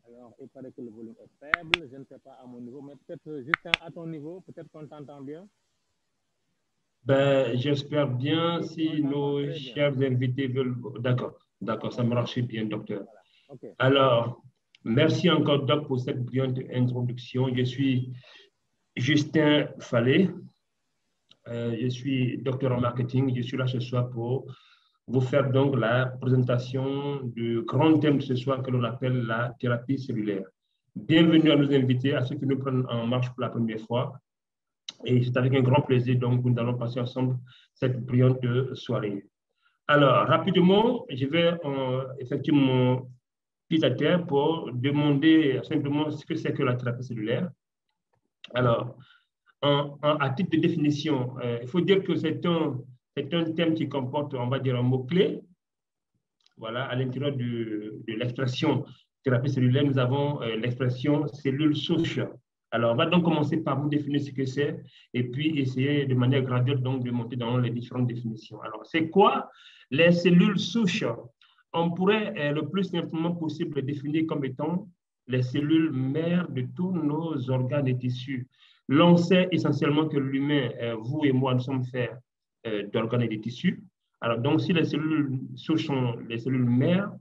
Alors, il paraît que le volume est faible. Je ne sais pas à mon niveau, mais peut-être, Justin, à ton niveau, peut-être qu'on t'entend bien. Ben, j'espère bien Oui, on si t'entend nos très bien. chers invités veulent. D'accord, On d'accord, ça t'entend très marche bien. bien, docteur. Voilà. OK. Alors, merci encore, Doc, pour cette brillante introduction. Je suis Justin Fallet. Je suis docteur en marketing. Je suis là ce soir pour vous faire donc la présentation du grand thème de ce soir que l'on appelle la thérapie cellulaire. Bienvenue à nos invités, à ceux qui nous prennent en marche pour la première fois. Et c'est avec un grand plaisir donc que nous allons passer ensemble cette brillante soirée. Alors, rapidement, je vais effectuer mon pied à terre pour demander simplement ce que c'est que la thérapie cellulaire. Alors, à titre de définition, il faut dire que c'est un thème qui comporte, on va dire, un mot-clé. Voilà, à l'intérieur de l'expression thérapie cellulaire, nous avons l'expression cellule souche. Alors, on va donc commencer par vous définir ce que c'est et puis essayer de manière graduelle donc de monter dans les différentes définitions. Alors, c'est quoi les cellules souches? On pourrait le plus simplement possible les définir comme étant les cellules mères de tous nos organes et tissus. L'on sait essentiellement que l'humain, vous et moi, nous sommes faits d'organes et de tissus. Alors, donc, si les cellules souches sont les cellules mères,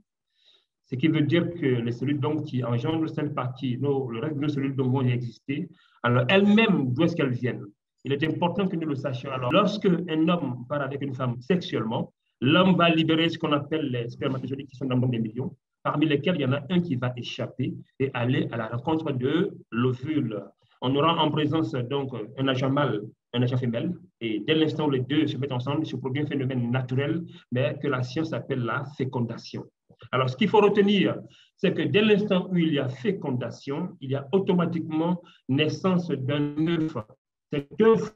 ce qui veut dire que les cellules donc, qui engendrent cette partie, le reste de nos cellules donc, vont y exister. Alors, elles-mêmes, d'où est-ce qu'elles viennent? Il est important que nous le sachions. Alors, lorsque un homme part avec une femme sexuellement, l'homme va libérer ce qu'on appelle les spermatozoïdes qui sont dans le nombre des millions, parmi lesquels il y en a un qui va échapper et aller à la rencontre de l'ovule. On aura en présence donc un agent mâle, un agent femelle, et dès l'instant où les deux se mettent ensemble, il se produit un phénomène naturel, mais que la science appelle la fécondation. Alors, ce qu'il faut retenir, c'est que dès l'instant où il y a fécondation, il y a automatiquement naissance d'un œuf. Cet œuf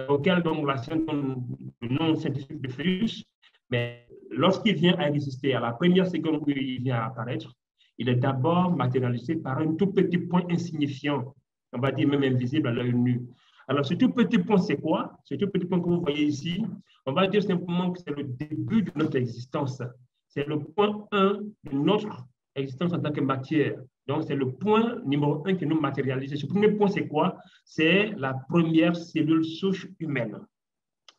auquel donc, la science donne le nom scientifique de fœtus, mais lorsqu'il vient à exister, à la première seconde où il vient à apparaître, il est d'abord matérialisé par un tout petit point insignifiant, on va dire même invisible à l'œil nu. Alors, ce tout petit point, c'est quoi? Ce tout petit point que vous voyez ici, on va dire simplement que c'est le début de notre existence. C'est le point 1 de notre existence en tant que matière. Donc, c'est le point numéro 1 qui nous matérialise. Ce premier point, c'est quoi? C'est la première cellule souche humaine.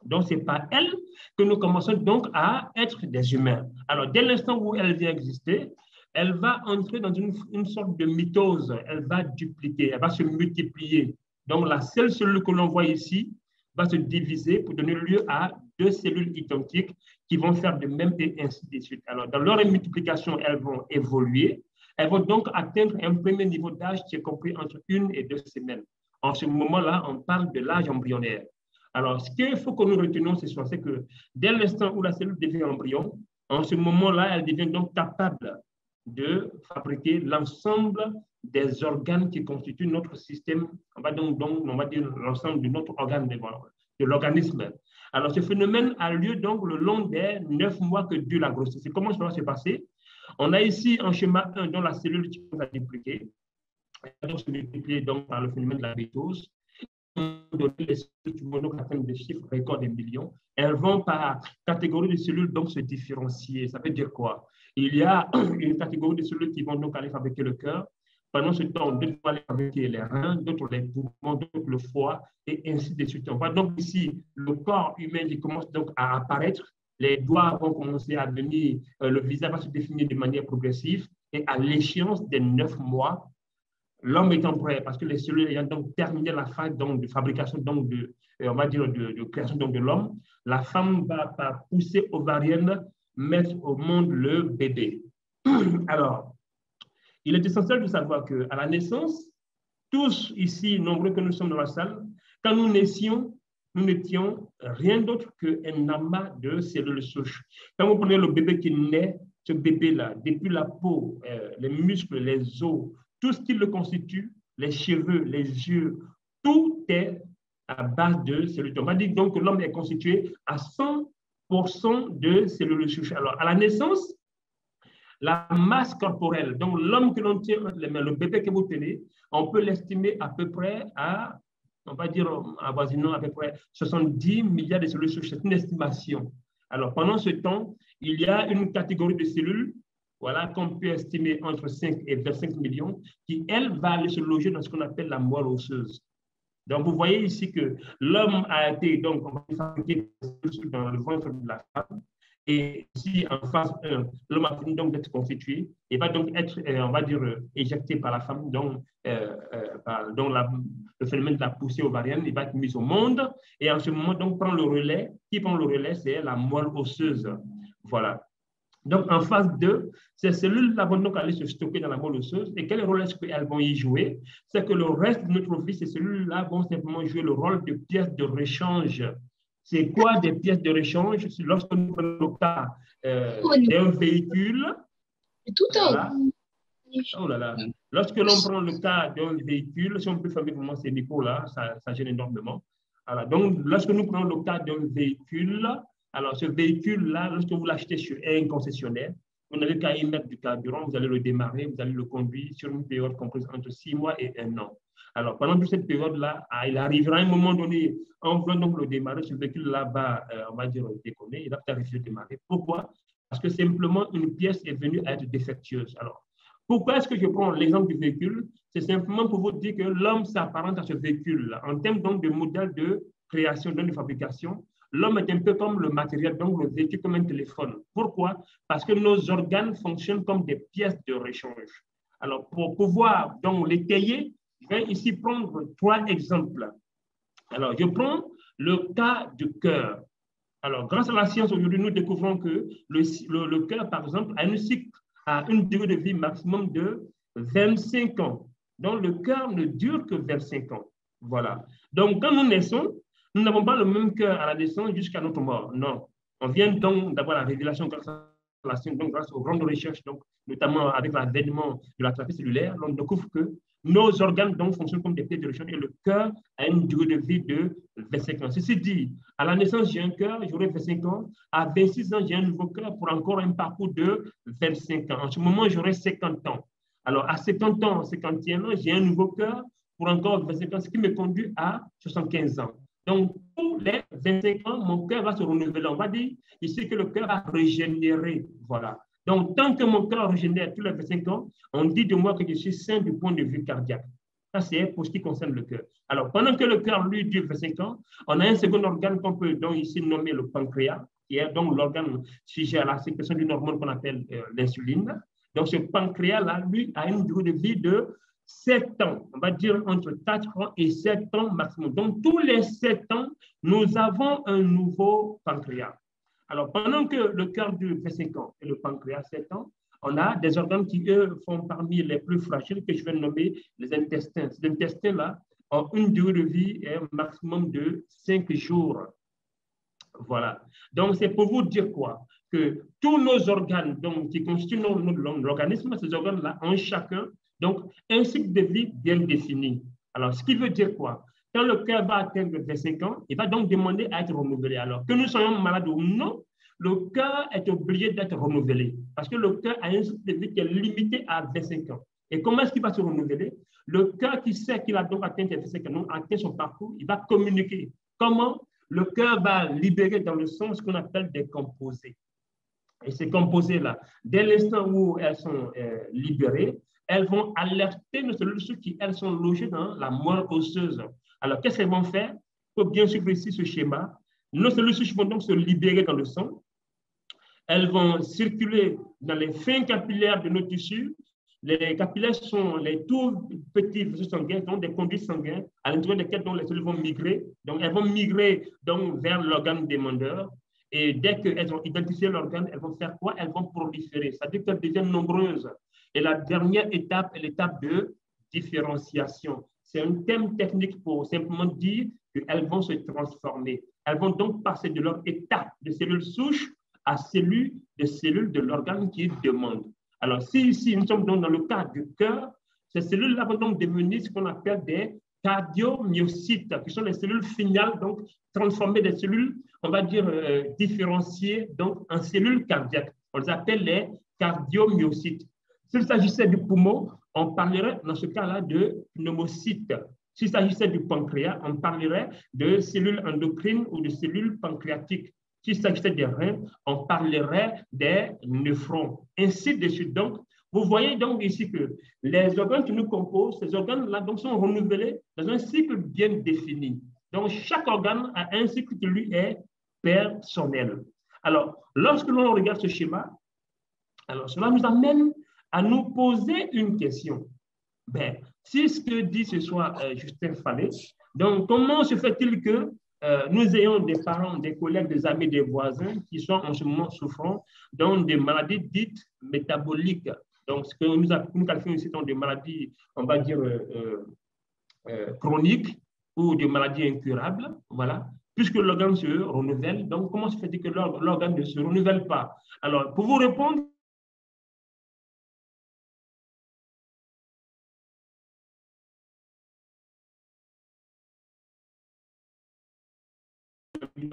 Donc, c'est par elle que nous commençons donc à être des humains. Alors, dès l'instant où elle vient exister, elle va entrer dans une sorte de mitose. Elle va dupliquer, elle va se multiplier. Donc, la seule cellule que l'on voit ici va se diviser pour donner lieu à deux cellules identiques qui vont faire de même et ainsi de suite. Alors, dans leur multiplication, elles vont évoluer. Elles vont donc atteindre un premier niveau d'âge qui est compris entre 1 et 2 semaines. En ce moment-là, on parle de l'âge embryonnaire. Alors, ce qu'il faut que nous retenions ce soir, c'est que dès l'instant où la cellule devient embryon, en ce moment-là, elle devient donc capable de fabriquer l'ensemble des organes qui constituent notre système, on va dire l'ensemble de notre organe de l'organisme. Alors, ce phénomène a lieu donc le long des 9 mois que dure la grossesse. Et comment ça va se passer? On a ici un schéma 1 dont la cellule qui va dupliquer, elle va se multiplier donc par le phénomène de la mitose. Donner les cellules qui vont donc atteindre des chiffres records des millions, elles vont par catégorie de cellules donc se différencier. Ça veut dire quoi? Il y a une catégorie de cellules qui vont donc aller fabriquer le cœur. Pendant ce temps, d'autres vont aller fabriquer les reins, d'autres les poumons, d'autres le foie, et ainsi de suite. On voit donc ici le corps humain qui commence donc à apparaître. Les doigts vont commencer à venir, le visage va se définir de manière progressive, et à l'échéance des 9 mois, l'homme étant prêt, parce que les cellules ayant donc terminé la phase donc, de fabrication, donc on va dire de création donc, de l'homme, la femme va par poussée ovarienne mettre au monde le bébé. Alors, il est essentiel de savoir qu'à la naissance, tous ici, nombreux que nous sommes dans la salle, quand nous naissions, nous n'étions rien d'autre qu'un amas de cellules souches. Quand vous prenez le bébé qui naît, ce bébé-là, depuis la peau, les muscles, les os, tout ce qui le constitue, les cheveux, les yeux, tout est à base de cellules. On va dire donc que l'homme est constitué à 100% de cellules souches. Alors, à la naissance, la masse corporelle, donc l'homme que l'on tient entre les mains, le bébé que vous tenez, on peut l'estimer à peu près à, on va dire, avoisinant à peu près 70 milliards de cellules souches. C'est une estimation. Alors, pendant ce temps, il y a une catégorie de cellules voilà, qu'on peut estimer entre 5 et 25 millions, qui, elle, va aller se loger dans ce qu'on appelle la moelle osseuse. Donc, vous voyez ici que l'homme a été donc fabriqué dans le ventre de la femme. Et ici, en phase 1, l'homme a fini donc d'être constitué et va donc être, on va dire, éjecté par la femme, donc, le phénomène de la poussée ovarienne, il va être mis au monde. Et en ce moment, donc, prend le relais. Qui prend le relais? C'est la moelle osseuse. Voilà. Donc, en phase 2, ces cellules-là vont donc aller se stocker dans la moelle osseuse. Et quel rôle est-ce qu'elles vont y jouer? C'est que le reste de notre vie, ces cellules-là vont simplement jouer le rôle de pièces de rechange. C'est quoi des pièces de rechange? Lorsque nous prenons le cas d'un véhicule, voilà. Oh là là. Lorsque l'on prend le cas d'un véhicule, si on peut fermer vraiment ces micros-là, ça gêne énormément. Voilà. Donc, lorsque nous prenons le cas d'un véhicule, alors ce véhicule-là, lorsque vous l'achetez sur un concessionnaire, vous n'avez qu'à y mettre du carburant, vous allez le démarrer, vous allez le conduire sur une période comprise entre 6 mois et 1 an. Alors, pendant toute cette période-là, il arrivera un moment donné, on veut donc le démarrer, ce véhicule-là va, on va dire, déconner, il va peut-être refuser de démarrer. Pourquoi? Parce que simplement, une pièce est venue à être défectueuse. Alors, pourquoi est-ce que je prends l'exemple du véhicule? C'est simplement pour vous dire que l'homme s'apparente à ce véhicule-là. En termes donc de modèle de création, de fabrication, l'homme est un peu comme le matériel, donc le véhicule comme un téléphone. Pourquoi? Parce que nos organes fonctionnent comme des pièces de rechange. Alors, pour pouvoir donc l'étayer, je vais ici prendre 3 exemples. Alors, je prends le cas du cœur. Alors, grâce à la science, aujourd'hui, nous découvrons que le cœur, par exemple, a une durée de vie maximum de 25 ans. Donc, le cœur ne dure que 25 ans. Voilà. Donc, quand nous naissons, nous n'avons pas le même cœur à la naissance jusqu'à notre mort. Non. On vient donc d'avoir la révélation grâce à la science, donc grâce aux grandes recherches, donc, notamment avec l'avènement de la thérapie cellulaire, on découvre que nos organes donc, fonctionnent comme des pièces de rechange et le cœur a une durée de vie de 25 ans. Ceci dit, à la naissance, j'ai un cœur, j'aurai 25 ans. À 26 ans, j'ai un nouveau cœur pour encore un parcours de 25 ans. En ce moment, j'aurai 50 ans. Alors, à 50 ans, 51 ans, j'ai un nouveau cœur pour encore 25 ans, ce qui me conduit à 75 ans. Donc, tous les 25 ans, mon cœur va se renouveler. On va dire ici que le cœur va régénérer. Voilà. Donc, tant que mon cœur régénère tous les 25 ans, on dit de moi que je suis sain du point de vue cardiaque. Ça, c'est pour ce qui concerne le cœur. Alors, pendant que le cœur, lui, dure 25 ans, on a un second organe qu'on peut donc ici nommer le pancréas, qui est donc l'organe sujet à la sécrétion d'une hormone qu'on appelle l'insuline. Donc, ce pancréas-là, lui, a une durée de vie de 7 ans, on va dire entre 4 ans et 7 ans maximum. Donc, tous les 7 ans, nous avons un nouveau pancréas. Alors, pendant que le cœur dure 25 ans et le pancréas 7 ans, on a des organes qui, eux, font parmi les plus fragiles que je vais nommer les intestins. Ces intestins-là ont une durée de vie maximum de 5 jours. Voilà. Donc, c'est pour vous dire quoi? Que tous nos organes donc, qui constituent l'organisme, ces organes-là ont chacun donc, un cycle de vie bien défini. Alors, ce qui veut dire quoi? Quand le cœur va atteindre 25 ans, il va donc demander à être renouvelé. Alors, que nous soyons malades ou non, le cœur est obligé d'être renouvelé parce que le cœur a un cycle de vie qui est limité à 25 ans. Et comment est-ce qu'il va se renouveler? Le cœur qui sait qu'il a donc atteint 25 ans, atteint son parcours, il va communiquer. Comment? Le cœur va libérer dans le sang ce qu'on appelle des composés. Et ces composés-là, dès l'instant où elles sont libérées, elles vont alerter nos cellules souches qui, elles, sont logées dans la moelle osseuse. Alors, qu'est-ce qu'elles vont faire? Il faut bien suivre ici ce schéma. Nos cellules souches vont donc se libérer dans le sang. Elles vont circuler dans les fins capillaires de nos tissus. Les capillaires sont les tout petits vaisseaux sanguins, donc des conduits sanguins, à l'intérieur desquels donc, les cellules vont migrer. Donc, elles vont migrer donc, vers l'organe demandeur. Et dès qu'elles ont identifié l'organe, elles vont faire quoi? Elles vont proliférer. C'est-à-dire qu'elles deviennent nombreuses. Et la dernière étape est l'étape de différenciation. C'est un thème technique pour simplement dire qu'elles vont se transformer. Elles vont donc passer de leur état de cellules souches à cellules de l'organe qui demande. Alors, si ici, nous sommes donc dans le cas du cœur, ces cellules-là vont donc devenir ce qu'on appelle des cardiomyocytes, qui sont les cellules finales, donc transformées des cellules, on va dire, différenciées donc, en cellules cardiaques. On les appelle les cardiomyocytes. S'il s'agissait du poumon, on parlerait dans ce cas-là de pneumocytes. S'il s'agissait du pancréas, on parlerait de cellules endocrines ou de cellules pancréatiques. S'il s'agissait des reins, on parlerait des néphrons. Ainsi de suite. Donc, vous voyez donc ici que les organes qui nous composent, ces organes-là sont renouvelés dans un cycle bien défini. Donc, chaque organe a un cycle qui lui est personnel. Alors, lorsque l'on regarde ce schéma, alors cela nous amène à nous poser une question. Ben, si ce que dit ce soir Justin Fallet, donc comment se fait-il que nous ayons des parents, des collègues, des amis, des voisins qui sont en ce moment souffrant donc des maladies dites métaboliques. Donc, ce que nous qualifions ici des maladies, on va dire, chroniques ou des maladies incurables, voilà, puisque l'organe se renouvelle. Donc, comment se fait-il que l'organe ne se renouvelle pas? Alors, pour vous répondre, ce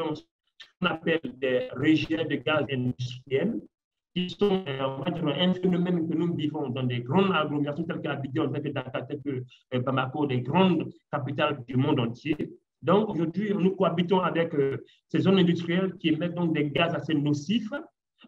qu'on appelle des régions de gaz industriels, qui sont un phénomène que nous vivons dans des grandes agglomérations telles qu'Abidjan, telles que Dakar, telles que Bamako, des grandes capitales du monde entier. Donc aujourd'hui, nous cohabitons avec ces zones industrielles qui émettent donc des gaz assez nocifs.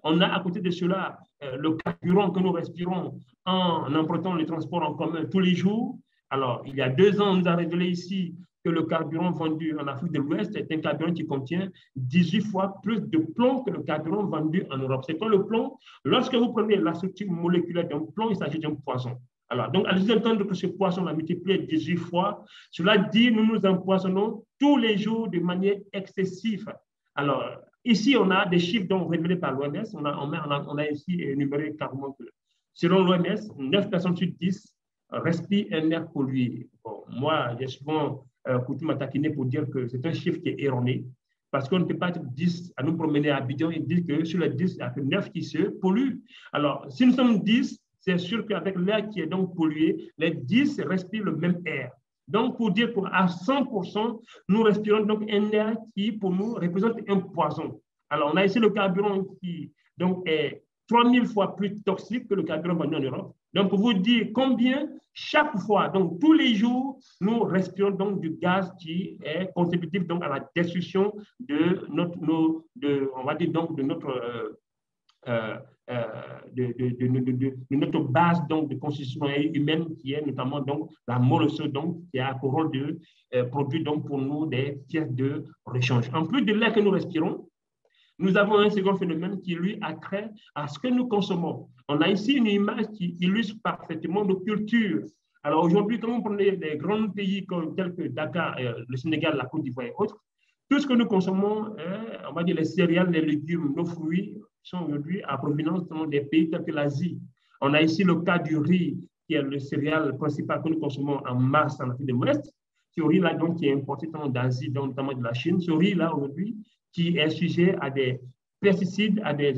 On a à côté de cela le carburant que nous respirons en empruntant les transports en commun tous les jours. Alors, il y a 2 ans, on nous a révélé ici que le carburant vendu en Afrique de l'Ouest est un carburant qui contient 18 fois plus de plomb que le carburant vendu en Europe. C'est quoi le plomb? Lorsque vous prenez la structure moléculaire d'un plomb, il s'agit d'un poison. Alors, donc, allez-y entendre que ce poison a multiplié 18 fois. Cela dit, nous nous empoisonnons tous les jours de manière excessive. Alors, ici, on a des chiffres donc révélés par l'OMS. On a ici énuméré carrément que, selon l'OMS, 9 personnes sur 10 respirent un air pollué. Bon, moi, j'ai souvent coutume à taquiner pour dire que c'est un chiffre qui est erroné, parce qu'on ne peut pas être 10 à nous promener à Abidjan et dire que sur les 10, il n'y a que 9 qui se polluent. Alors, si nous sommes 10, c'est sûr qu'avec l'air qui est donc pollué, les 10 respirent le même air. Donc, pour dire qu'à 100%, nous respirons donc un air qui, pour nous, représente un poison. Alors, on a ici le carburant qui donc, est 3000 fois plus toxique que le carburant vendu en Europe. Donc, pour vous dire combien, chaque fois, donc tous les jours, nous respirons donc du gaz qui est contributif donc à la destruction de notre, on va dire donc de notre de notre base donc de constitution humaine qui est notamment donc la molécule donc qui a pour rôle de produire donc pour nous des pièces de rechange. En plus de l'air que nous respirons, nous avons un second phénomène qui, lui, a trait à ce que nous consommons. On a ici une image qui illustre parfaitement nos cultures. Alors aujourd'hui, quand on prend des grands pays tels que Dakar, le Sénégal, la Côte d'Ivoire et autres, tout ce que nous consommons, on va dire les céréales, les légumes, nos fruits, sont aujourd'hui à provenance des pays tels que l'Asie. On a ici le cas du riz, qui est le céréal principal que nous consommons en masse en Afrique de l'Ouest. Ce riz-là, donc, qui est importé d'Asie, notamment de la Chine. Ce riz-là, aujourd'hui, qui est sujet à des pesticides, à des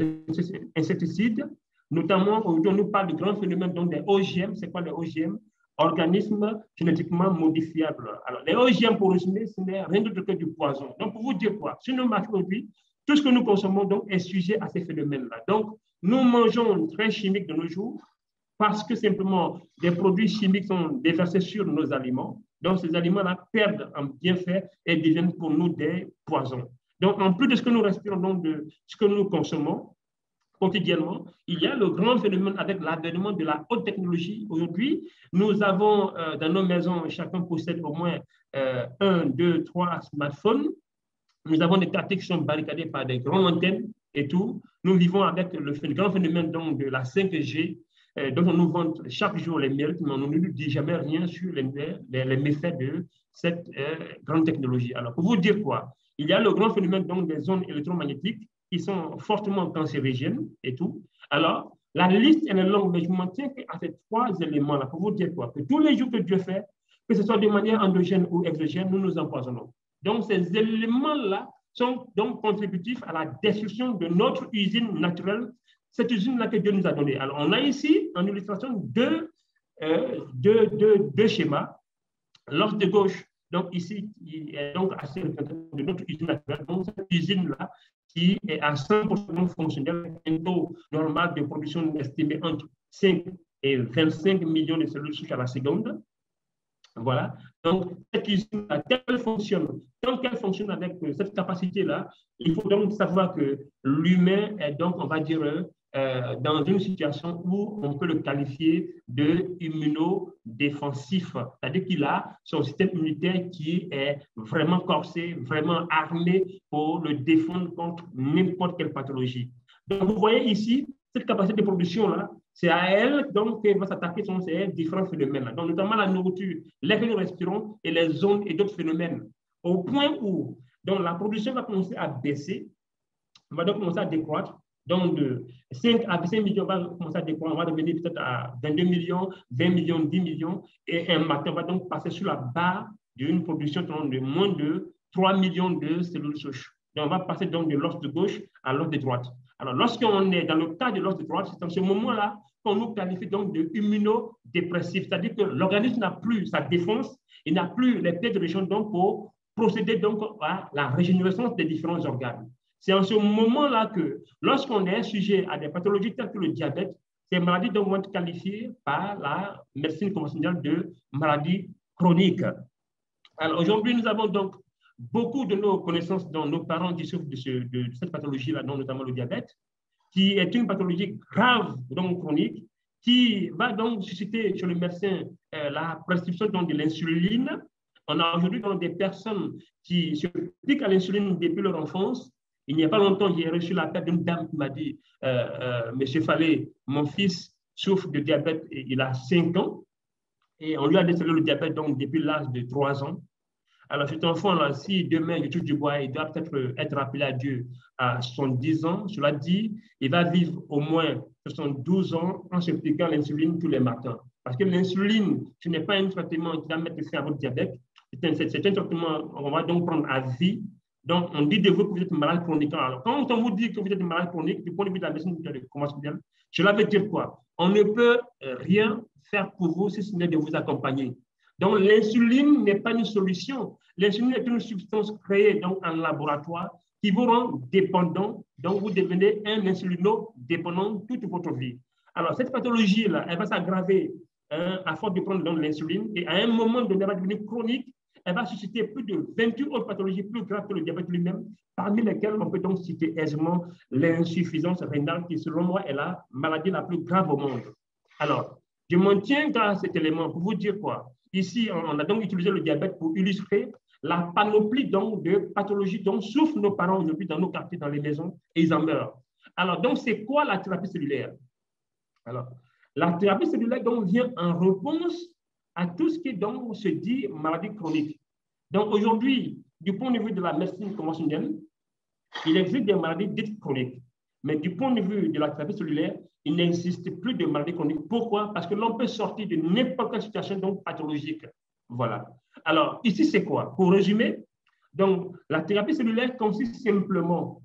insecticides. Notamment, aujourd'hui, on nous parle du grand phénomène donc, des OGM. C'est quoi les OGM? Organismes génétiquement modifiables. Alors, les OGM, pour résumer, ce n'est rien d'autre que du poison. Donc, pour vous dire quoi? Sur nos marchés aujourd'hui, tout ce que nous consommons donc, est sujet à ces phénomènes-là. Donc, nous mangeons très chimiques de nos jours parce que simplement des produits chimiques sont déversés sur nos aliments. Donc, ces aliments-là perdent en bienfait et deviennent pour nous des poisons. Donc, en plus de ce que nous respirons, donc de ce que nous consommons quotidiennement, il y a le grand phénomène avec l'avènement de la haute technologie. Aujourd'hui, nous avons dans nos maisons, chacun possède au moins 1, 2, 3 smartphones. Nous avons des quartiers qui sont barricadés par des grandes antennes et tout. Nous vivons avec le grand phénomène donc, de la 5G, dont on nous vante chaque jour les mérites, mais on ne nous dit jamais rien sur les méfaits de cette grande technologie. Alors, pour vous dire quoi? Il y a le grand phénomène donc, des ondes électromagnétiques qui sont fortement cancérigènes et tout. Alors, la liste elle est longue, mais je m'en tiens à ces 3 éléments-là pour vous dire quoi? Que tous les jours que Dieu fait, que ce soit de manière endogène ou exogène, nous nous empoisonnons. Donc, ces éléments-là sont donc contributifs à la destruction de notre usine naturelle, cette usine-là que Dieu nous a donnée. Alors, on a ici, en illustration, deux schémas. L'ordre de gauche, donc ici, qui est donc assez représentatif de notre usine naturelle. Donc, cette usine-là, qui est à 100% fonctionnelle, un taux normal de production estimé entre 5 et 25 millions de cellules souches à la seconde. Voilà. Donc, cette usine-là, qu'elle fonctionne, tant qu'elle fonctionne avec cette capacité-là, il faut donc savoir que l'humain est donc, on va dire, dans une situation où on peut le qualifier de immunodéfensif. C'est-à-dire qu'il a son système immunitaire qui est vraiment corsé, vraiment armé pour le défendre contre n'importe quelle pathologie. Donc, vous voyez ici, cette capacité de production-là, c'est à elle donc qu'elle va s'attaquer sur ces différents phénomènes. Donc, notamment la nourriture, l'air que nous respirons et les zones et d'autres phénomènes. Au point où donc, la production va commencer à baisser, va donc commencer à décroître. Donc, de 5 à 5 millions, on va commencer à décroître, on va devenir peut-être à 22 millions, 20 millions, 10 millions. Et un matin, on va donc passer sur la barre d'une production de moins de 3 millions de cellules souches. Donc, on va passer donc de l'os de gauche à l'os de droite. Alors, lorsqu'on est dans le cas de l'os de droite, c'est en ce moment-là qu'on nous qualifie donc de immunodépressif, c'est-à-dire que l'organisme n'a plus sa défense, il n'a plus les pieds de région donc pour procéder donc à la régénération des différents organes. C'est en ce moment-là que, lorsqu'on est sujet à des pathologies telles que le diabète, ces maladies donc vont être qualifiées par la médecine conventionnelle de maladies chroniques. Alors aujourd'hui, nous avons donc beaucoup de nos connaissances dont nos parents qui souffrent de cette pathologie-là, notamment le diabète, qui est une pathologie grave, donc chronique, qui va donc susciter chez le médecin la prescription donc, de l'insuline. On a aujourd'hui des personnes qui se piquent à l'insuline depuis leur enfance. Il n'y a pas longtemps, j'ai reçu l'appel d'une dame qui m'a dit Monsieur Fallet, mon fils souffre de diabète, et il a 5 ans, et on lui a décelé le diabète donc, depuis l'âge de 3 ans. Alors, cet enfant-là, si demain, je touche du bois, il doit peut-être être appelé à Dieu à 70 ans, cela dit, il va vivre au moins 72 ans en se piquant l'insuline tous les matins. Parce que l'insuline, ce n'est pas un traitement qui va mettre fin à votre diabète, c'est un traitement qu'on va donc prendre à vie. Donc, on dit de vous que vous êtes malade chronique. Alors, quand on vous dit que vous êtes malade chronique, du point de vue de la médecine conventionnelle, cela veut dire quoi? On ne peut rien faire pour vous si ce n'est de vous accompagner. Donc, l'insuline n'est pas une solution. L'insuline est une substance créée donc, en laboratoire qui vous rend dépendant. Donc, vous devenez un insulinodépendant toute votre vie. Alors, cette pathologie-là, elle va s'aggraver à force de prendre l'insuline et à un moment donné, elle va devenir chronique. Elle va susciter plus de 28 autres pathologies plus graves que le diabète lui-même, parmi lesquelles on peut donc citer aisément l'insuffisance rénale, qui, selon moi, est la maladie la plus grave au monde. Alors, je m'en tiens à cet élément pour vous dire quoi? Ici, on a donc utilisé le diabète pour illustrer la panoplie donc, de pathologies dont souffrent nos parents aujourd'hui dans nos quartiers, dans les maisons, et ils en meurent. Alors, donc, c'est quoi la thérapie cellulaire? Alors, la thérapie cellulaire donc, vient en réponse à tout ce qui donc, se dit maladie chronique. Donc, aujourd'hui, du point de vue de la médecine conventionnelle, il existe des maladies dites chroniques. Mais du point de vue de la thérapie cellulaire, il n'existe plus de maladies chroniques. Pourquoi? Parce que l'on peut sortir de n'importe quelle situation donc, pathologique. Voilà. Alors, ici, c'est quoi? Pour résumer, donc, la thérapie cellulaire consiste simplement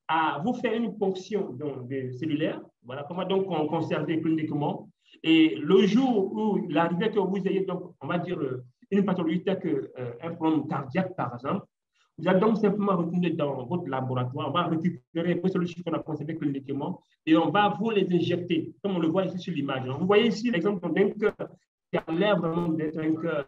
à vous faire une ponction donc, de cellulaire. Voilà, comment donc on conserver cliniquement. Et le jour où l'arrivée que vous ayez, donc, on va dire, une pathologie telle qu'un problème cardiaque, par exemple, vous allez donc simplement retourner dans votre laboratoire, on va récupérer vos solutions qu'on a conservées cliniquement et on va vous les injecter, comme on le voit ici sur l'image. Vous voyez ici l'exemple d'un cœur qui a l'air vraiment d'être un cœur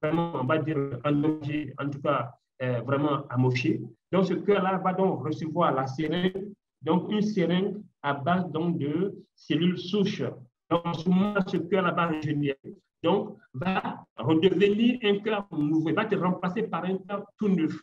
vraiment, on va dire, endommagé, en tout cas vraiment amoché. Donc, ce cœur-là va donc recevoir la seringue, donc une seringue à base donc, de cellules souches. Donc, en ce moment, ce cœur-là va régénérer. Donc, va redevenir un cœur nouveau, va être remplacé par un cœur tout neuf.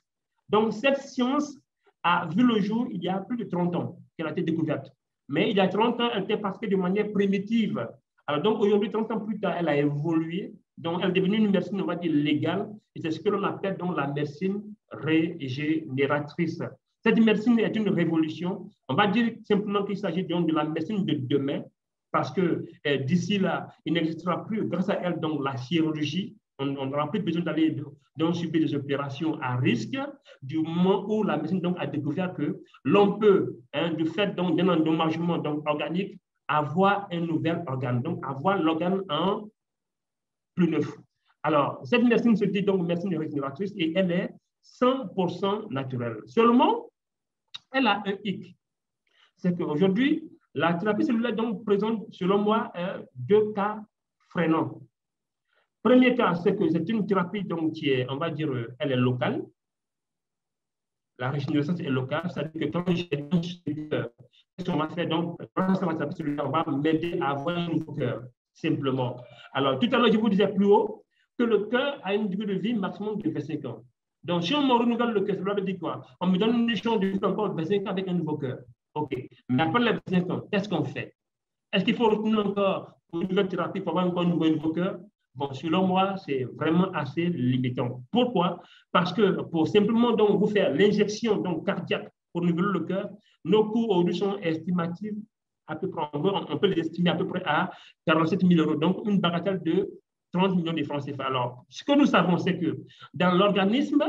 Donc, cette science a vu le jour il y a plus de 30 ans qu'elle a été découverte. Mais il y a 30 ans, elle était pratiquée de manière primitive. Alors, donc, aujourd'hui, 30 ans plus tard, elle a évolué. Donc, elle est devenue une médecine, on va dire, légale. Et c'est ce que l'on appelle donc la médecine régénératrice. Cette médecine est une révolution. On va dire simplement qu'il s'agit donc de la médecine de demain, parce que d'ici là, il n'existera plus, grâce à elle, donc, la chirurgie. On n'aura plus besoin d'aller subir des opérations à risque, du moment où la médecine donc, a découvert que l'on peut, du fait d'un endommagement organique, avoir un nouvel organe, donc avoir l'organe en plus neuf. Alors, cette médecine se dit donc médecine régénératrice et elle est 100% naturelle. Seulement, elle a un hic. C'est qu'aujourd'hui, la thérapie cellulaire donc présente, selon moi, 2 cas freinants. Premier cas, c'est que c'est une thérapie donc, qui est, on va dire, elle est locale. La régénérescence est locale, c'est-à-dire que quand j'ai un cœur, qu'est-ce qu'on va faire donc, on va m'aider à avoir un nouveau cœur, simplement. Alors, tout à l'heure, je vous disais plus haut que le cœur a une durée de vie maximum de 25 ans. Donc, si on me renouvelle le cœur, ça veut dire quoi? On me donne une échange de vie encore 25 ans avec un nouveau cœur. OK. Mais après les 25 ans, qu'est-ce qu'on fait? Est-ce qu'il faut retourner encore pour une nouvelle thérapie pour avoir encore un nouveau cœur? Bon, selon moi, c'est vraiment assez limitant. Pourquoi? Parce que pour simplement donc, vous faire l'injection cardiaque pour renouveler le cœur, nos coûts aujourd'hui sont estimatifs à peu près, on peut les estimer à peu près à 47 000 euros, donc une bagatelle de 30 millions de francs CFA. Alors, ce que nous savons, c'est que dans l'organisme,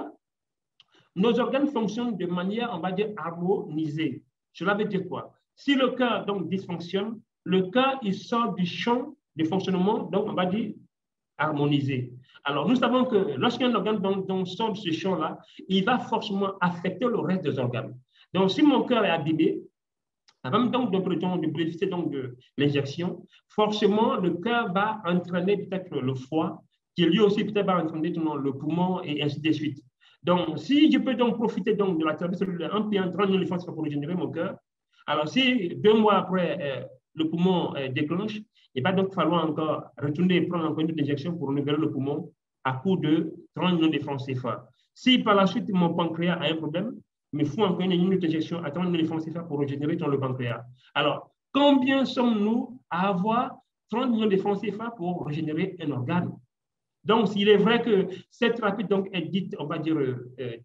nos organes fonctionnent de manière, on va dire, harmonisée. Cela veut dire quoi? Si le cœur donc dysfonctionne, le cœur il sort du champ de fonctionnement, donc on va dire harmonisé. Alors, nous savons que lorsqu'un organe sort de ce champ-là, il va forcément affecter le reste des organes. Donc, si mon cœur est abîmé, avant donc de bénéficier donc de l'injection, forcément, le cœur va entraîner peut-être le foie, qui lui aussi peut-être va entraîner le poumon et ainsi de suite. Donc, si je peux donc profiter donc de la thérapie cellulaire en payant 30 000 francs pour régénérer mon cœur, alors si 2 mois après le poumon déclenche, il va donc falloir encore retourner prendre encore une injection pour renouveler le poumon à coût de 30 millions de francs CFA. Si par la suite mon pancréas a un problème, il me faut encore une autre injection à 30 millions de francs CFA pour régénérer le pancréas. Alors, combien sommes-nous à avoir 30 millions de francs CFA pour régénérer un organe? Donc, s'il est vrai que cette thérapie donc, est dite, on va dire,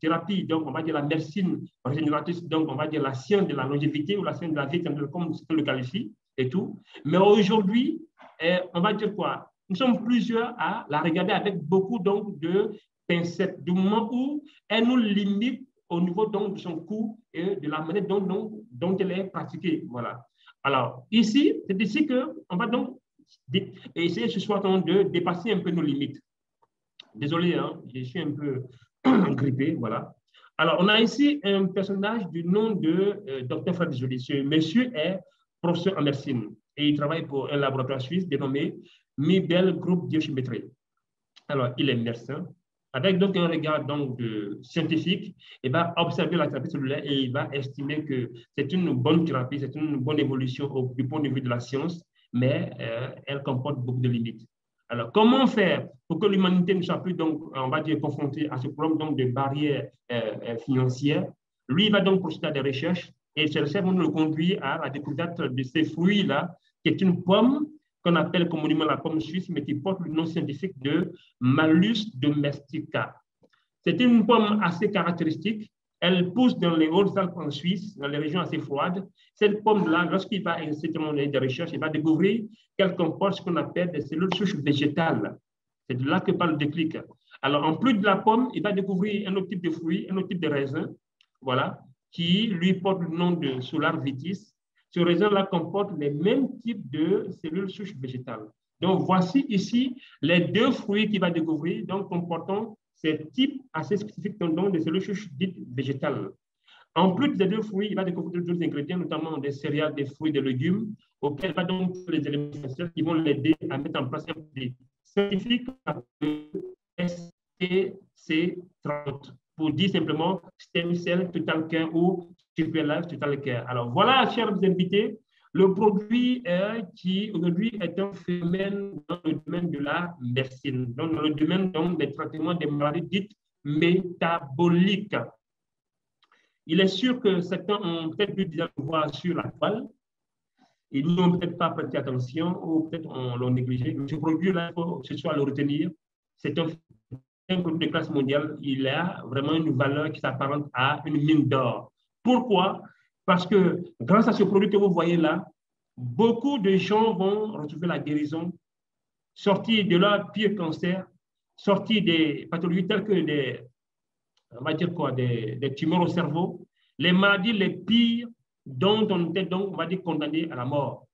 thérapie, donc on va dire la médecine régénératrice, donc on va dire la science de la longévité ou la science de la vie, comme on le qualifie et tout. Mais aujourd'hui, on va dire quoi? Nous sommes plusieurs à la regarder avec beaucoup donc, de pincettes, du moment où elle nous limite au niveau donc, de son coût et de la manière dont elle est pratiquée. Voilà. Alors, ici, c'est ici qu'on va donc essayer ce soir de dépasser un peu nos limites. Désolé, hein, je suis un peu grippé, voilà. Alors, on a ici un personnage du nom de Dr. Fred Joly. Ce monsieur est professeur en médecine et il travaille pour un laboratoire suisse dénommé Mibel Group Biochimie. Alors, il est médecin. Avec donc un regard donc, scientifique, il va observer la thérapie cellulaire et il va estimer que c'est une bonne thérapie, c'est une bonne évolution du point de vue de la science, mais elle comporte beaucoup de limites. Alors, comment faire pour que l'humanité ne soit plus, donc, on va dire, confrontée à ce problème donc, de barrières financières? Lui, il va donc procéder à des recherches et ces recherches vont le conduire à la découverte de ces fruits-là, qui est une pomme qu'on appelle communément la pomme suisse, mais qui porte le nom scientifique de Malus domestica. C'est une pomme assez caractéristique. Elle pousse dans les Hautes-Alpes en Suisse, dans les régions assez froides. Cette pomme-là, lorsqu'il va exercer des recherches, il va découvrir qu'elle comporte ce qu'on appelle des cellules souches végétales. C'est de là que parle le déclic. Alors, en plus de la pomme, il va découvrir un autre type de fruit, un autre type de raisin, voilà, qui lui porte le nom de Solar vitis. Ce raisin-là comporte les mêmes types de cellules souches végétales. Donc, voici ici les deux fruits qu'il va découvrir, donc comportant ces types assez spécifiques de cellules souches dites végétales. En plus des deux fruits, il va découvrir d'autres ingrédients, notamment des céréales, des fruits, des légumes, auxquels il va donc les éléments essentiels qui vont l'aider à mettre en place un produit scientifique STC30, pour dire simplement Stem Cell Total Care ou Super Life Total Care. Alors voilà, chers invités, le produit qui aujourd'hui est un phénomène dans le domaine de la médecine, dans le domaine donc, des traitements des maladies dites métaboliques. Il est sûr que certains ont peut-être pu déjà le voir sur la toile. Ils n'ont peut-être pas prêté attention ou peut-être on l'a négligé. Ce produit-là, il faut ce soit le retenir. C'est un produit de classe mondiale. Il a vraiment une valeur qui s'apparente à une mine d'or. Pourquoi? Parce que grâce à ce produit que vous voyez là, beaucoup de gens vont retrouver la guérison, sortir de leur pire cancer, sortir des pathologies telles que on va dire quoi, des tumeurs au cerveau, les maladies les pires dont on était donc, on va dire, condamné à la mort.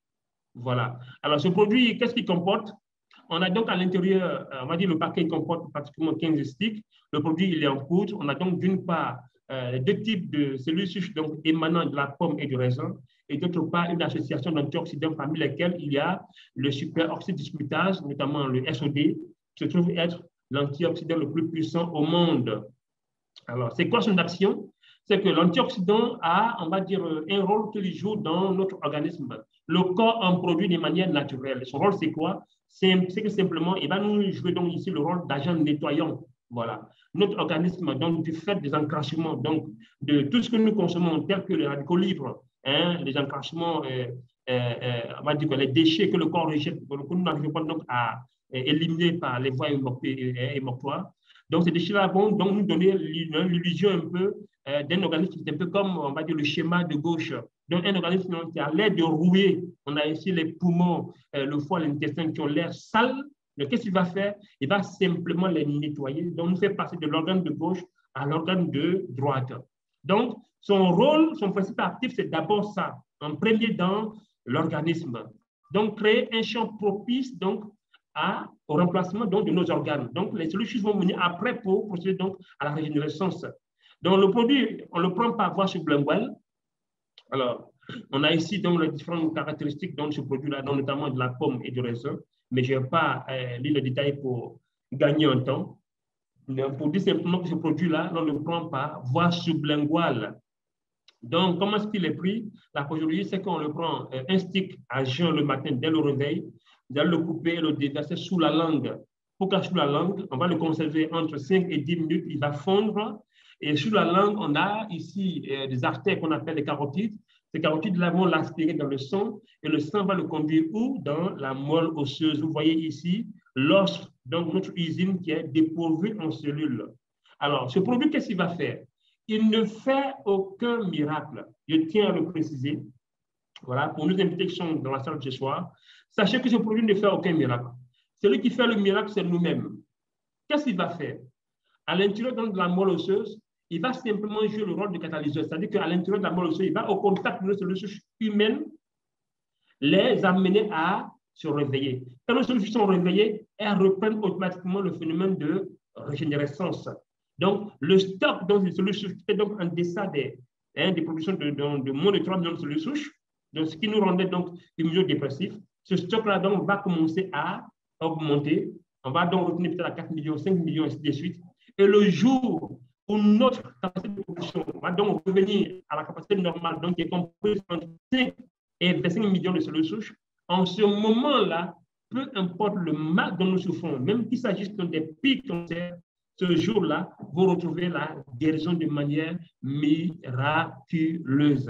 Voilà. Alors, ce produit, qu'est-ce qu'il comporte? On a donc à l'intérieur, on va dire, le paquet comporte pratiquement 15 sticks. Le produit, il est en poudre. On a donc d'une part deux types de cellules souches donc, émanant de la pomme et du raisin, et d'autre part une association d'antioxydants parmi lesquels il y a le superoxyde dismutase, notamment le SOD, se trouve être l'antioxydant le plus puissant au monde. Alors, c'est quoi son action? C'est que l'antioxydant a, on va dire, un rôle qu'il joue dans notre organisme. Le corps en produit de manière naturelle. Son rôle, c'est quoi? C'est que simplement, il va nous jouer donc ici le rôle d'agent nettoyant. Voilà. Notre organisme, donc, du fait des encrassements, donc, de tout ce que nous consommons, tel que les radicaux libres, hein, les encrassements, on va dire que les déchets que le corps rejette, que nous n'arrivons pas donc à éliminer par les voies émoctoires. Donc, ces déchets-là vont donc nous donner l'illusion un peu d'un organisme qui est un peu comme, on va dire, le schéma de gauche. Donc, un organisme qui a l'air de rouiller. On a ici les poumons, le foie, l'intestin qui ont l'air sales. Donc, qu'est-ce qu'il va faire? Il va simplement les nettoyer. Donc, nous fait passer de l'organe de gauche à l'organe de droite. Donc, son rôle, son principe actif, c'est d'abord ça, en premier dans l'organisme. Donc, créer un champ propice donc, au remplacement donc, de nos organes. Donc, les cellules vont venir après pour procéder donc, à la régénérescence. Donc, le produit, on le prend par voie sublinguale. Alors, on a ici donc les différentes caractéristiques de ce produit-là, notamment de la pomme et du raisin, mais je ne vais pas lire les détails pour gagner un temps. Pour dire simplement que ce produit-là, on le prend par voie sublinguale. Donc, comment est-ce qu'il est pris? La posologie, c'est qu'on le prend un stick à jeun le matin dès le réveil. Vous allez le couper et le déverser sous la langue. Pourquoi sous la langue? On va le conserver entre 5 et 10 minutes. Il va fondre. Et sous la langue, on a ici des artères qu'on appelle les carotides. Ces carotides-là vont l'aspirer dans le sang et le sang va le conduire où? Dans la moelle osseuse. Vous voyez ici l'os, donc notre usine qui est dépourvue en cellules. Alors, ce produit, qu'est-ce qu'il va faire? Il ne fait aucun miracle. Je tiens à le préciser. Voilà, pour nos invités qui sont dans la salle ce soir, sachez que ce produit ne fait aucun miracle. Celui qui fait le miracle, c'est nous-mêmes. Qu'est-ce qu'il va faire? À l'intérieur de la moelle osseuse, il va simplement jouer le rôle de catalyseur. C'est-à-dire qu'à l'intérieur de la moelle osseuse, il va au contact de nos cellules humaines les amener à se réveiller. Quand nos cellules sont réveillées, elles reprennent automatiquement le phénomène de régénérescence. Donc, le stock dans les cellules souches est donc en deçà des productions de moins de 3 millions de cellules souches, donc ce qui nous rendait donc immunodépressifs. Ce stock-là donc va commencer à augmenter. On va donc retenir peut-être à 4 millions, 5 millions, et ainsi de suite. Et le jour où notre capacité de production va donc revenir à la capacité normale, donc qui est comprise entre 5 et 25 millions de cellules souches, en ce moment-là, peu importe le mal dont nous souffrons, même qu'il s'agisse des pires cancers, ce jour-là, vous retrouvez la guérison de manière miraculeuse.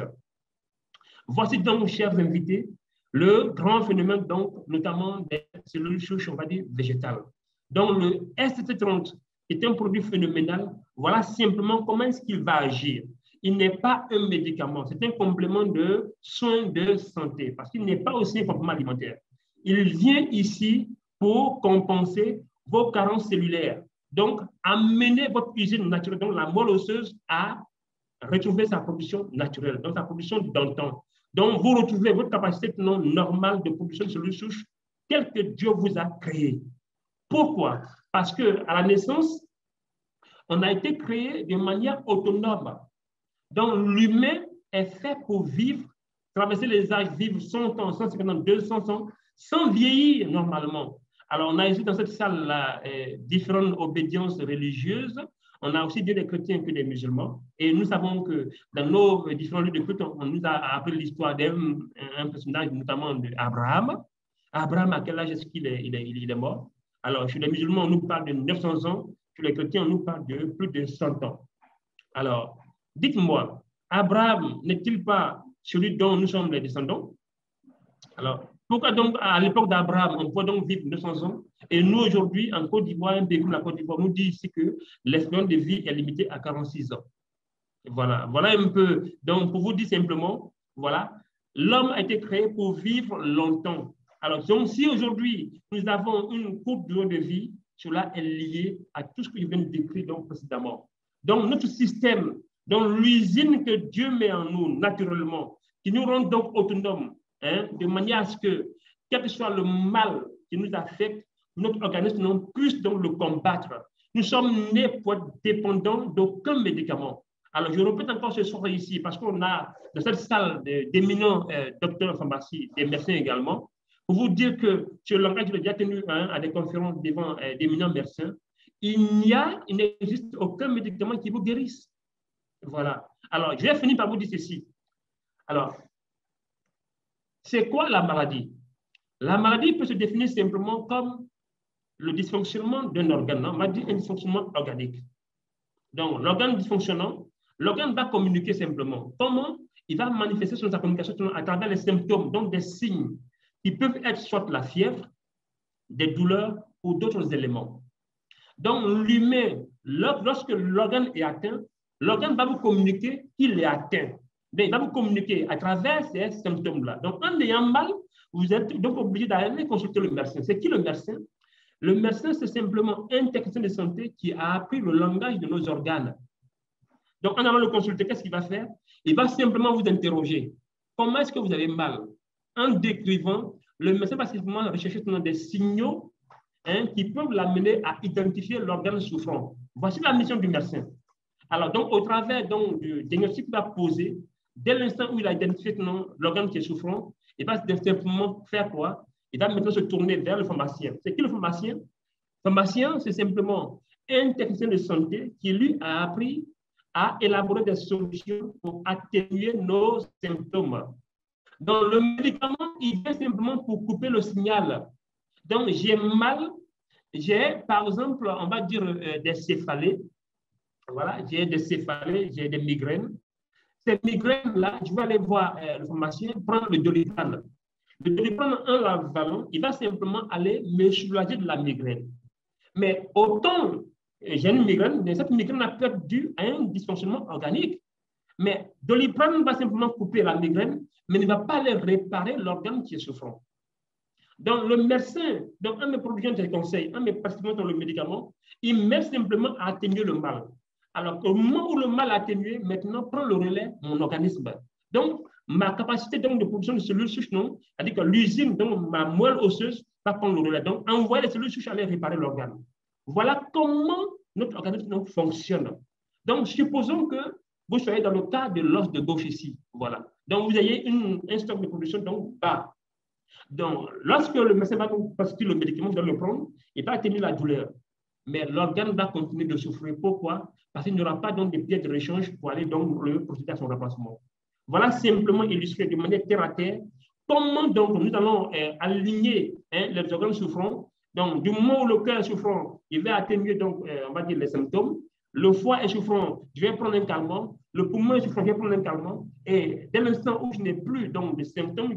Voici donc, chers invités, le grand phénomène, donc, notamment des cellules souches, on va dire, végétales. Donc, le STT30 est un produit phénoménal. Voilà simplement comment est-ce qu'il va agir. Il n'est pas un médicament, c'est un complément de soins de santé, parce qu'il n'est pas aussi un complément alimentaire. Il vient ici pour compenser vos carences cellulaires. Donc, amener votre usine naturelle, donc la moelle osseuse, à retrouver sa production naturelle, donc sa production d'antan. Donc, vous retrouvez votre capacité non normale de production de cellules souches telle que Dieu vous a créé. Pourquoi? Parce qu'à la naissance, on a été créé de manière autonome. Donc, l'humain est fait pour vivre, traverser les âges, vivre 100 ans, 150 ans, 200 ans, sans vieillir normalement. Alors, on a ici dans cette salle-là différentes obédiences religieuses. On a aussi bien des chrétiens que des musulmans. Et nous savons que dans nos différents lieux de culte, on nous a appris l'histoire d'un personnage, notamment d'Abraham. Abraham, à quel âge est-ce qu'il est mort? Alors, chez les musulmans, on nous parle de 900 ans. Chez les chrétiens, on nous parle de plus de 100 ans. Alors, dites-moi, Abraham n'est-il pas celui dont nous sommes les descendants? Alors, pourquoi donc, à l'époque d'Abraham, on peut donc vivre 900 ans? Et nous, aujourd'hui, en Côte d'Ivoire, un pays comme la Côte d'Ivoire nous dit ici que l'espérance de vie est limitée à 46 ans. Voilà, voilà un peu. Donc, pour vous dire simplement, voilà, l'homme a été créé pour vivre longtemps. Alors, donc, si aujourd'hui, nous avons une courte durée de vie, cela est lié à tout ce que je viens de décrire donc, précédemment. Donc, notre système, donc l'usine que Dieu met en nous naturellement, qui nous rend donc autonomes, de manière à ce que, quel que soit le mal qui nous affecte, notre organisme ne puisse donc le combattre. Nous sommes nés pour être dépendants d'aucun médicament. Alors, je répète encore ce soir ici, parce qu'on a dans cette salle d'éminents docteurs en pharmacie, des médecins également, pour vous dire que ce langage, je l'ai déjà tenu à des conférences devant d'éminents médecins, il n'existe aucun médicament qui vous guérisse. Voilà. Alors, je vais finir par vous dire ceci. Alors, c'est quoi la maladie? La maladie peut se définir simplement comme le dysfonctionnement d'un organe. On va dire un dysfonctionnement organique. Donc, l'organe dysfonctionnant, l'organe va communiquer simplement. Comment? Il va manifester sa communication à travers les symptômes, donc des signes qui peuvent être soit la fièvre, des douleurs ou d'autres éléments. Donc, l'humain, lorsque l'organe est atteint, l'organe va vous communiquer qu'il est atteint. Mais il va vous communiquer à travers ces symptômes-là. Donc, en ayant mal, vous êtes donc obligé d'aller consulter le médecin. C'est qui le médecin? Le médecin, c'est simplement un technicien de santé qui a appris le langage de nos organes. Donc, en allant le consulter, qu'est-ce qu'il va faire? Il va simplement vous interroger. Comment est-ce que vous avez mal? En décrivant, le médecin va simplement rechercher des signaux qui peuvent l'amener à identifier l'organe souffrant. Voici la mission du médecin. Alors, donc, au travers du diagnostic qu'il va poser, dès l'instant où il a identifié l'organe qui est souffrant, il va simplement faire quoi? Il va maintenant se tourner vers le pharmacien. C'est qui le pharmacien? Le pharmacien, c'est simplement un technicien de santé qui, lui, a appris à élaborer des solutions pour atténuer nos symptômes. Donc, le médicament, il vient simplement pour couper le signal. Donc, j'ai mal, j'ai, par exemple, on va dire des céphalées. Voilà, j'ai des céphalées, j'ai des migraines. Ces migraines-là, je vais aller voir le pharmacien, prendre le Doliprane. Le Doliprane, en l'avalant, il va simplement aller me soulager de la migraine. Mais autant j'ai une migraine, mais cette migraine a pu être due à un dysfonctionnement organique. Mais Doliprane va simplement couper la migraine, mais ne va pas aller réparer l'organe qui est souffrant. Donc, le médecin, donc, en me produisant des conseils, en me prescrivant le médicament, il m'aide simplement à atténuer le mal. Alors, au moment où le mal est atténué, maintenant, prend le relais mon organisme. Donc, ma capacité donc, de production de cellules souches, non, c'est-à-dire que l'usine, donc ma moelle osseuse, va prendre le relais. Donc, envoyer les cellules souches aller réparer l'organe. Voilà comment notre organisme donc, fonctionne. Donc, supposons que vous soyez dans le cas de l'os de gauche ici. Voilà. Donc, vous ayez un stock de production donc, bas. Donc, lorsque le médecin va prescrire le médicament, vous allez le prendre, il va atténuer la douleur. Mais l'organe va continuer de souffrir. Pourquoi? Parce qu'il n'y aura pas donc, de pièces de réchange pour aller donc, le procéder à son remplacement. Voilà simplement illustré de manière terre à terre comment donc nous allons aligner les organes souffrants. Donc, du moment où le cœur est souffrant, il va atténuer donc, on va dire les symptômes. Le foie est souffrant, je vais prendre un calmant. Le poumon est souffrant, je vais prendre un calmant. Et dès l'instant où je n'ai plus donc, de symptômes,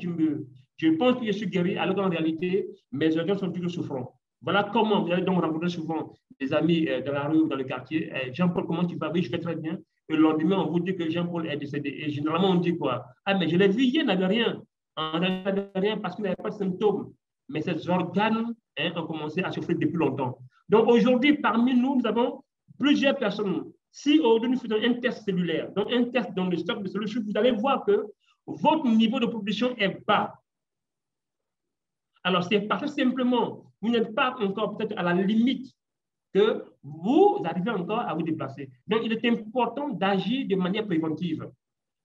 je pense que je suis guéri, alors qu'en réalité, mes organes sont toujours souffrants. Voilà comment vous allez donc rencontrer souvent des amis dans la rue ou dans le quartier. Jean-Paul, comment tu vas? Oui, je vais très bien. Et le lendemain, on vous dit que Jean-Paul est décédé. Et généralement, on dit quoi? Ah, mais je l'ai vu hier, il n'avait rien. On n'avait rien parce qu'il n'avait pas de symptômes. Mais ces organes ont commencé à souffrir depuis longtemps. Donc aujourd'hui, parmi nous, nous avons plusieurs personnes. Si aujourd'hui nous faisons un test cellulaire, donc un test dans le stock de cellules, vous allez voir que votre niveau de production est bas. Alors, c'est parce que simplement, vous n'êtes pas encore peut-être à la limite que vous arrivez encore à vous déplacer. Donc, il est important d'agir de manière préventive.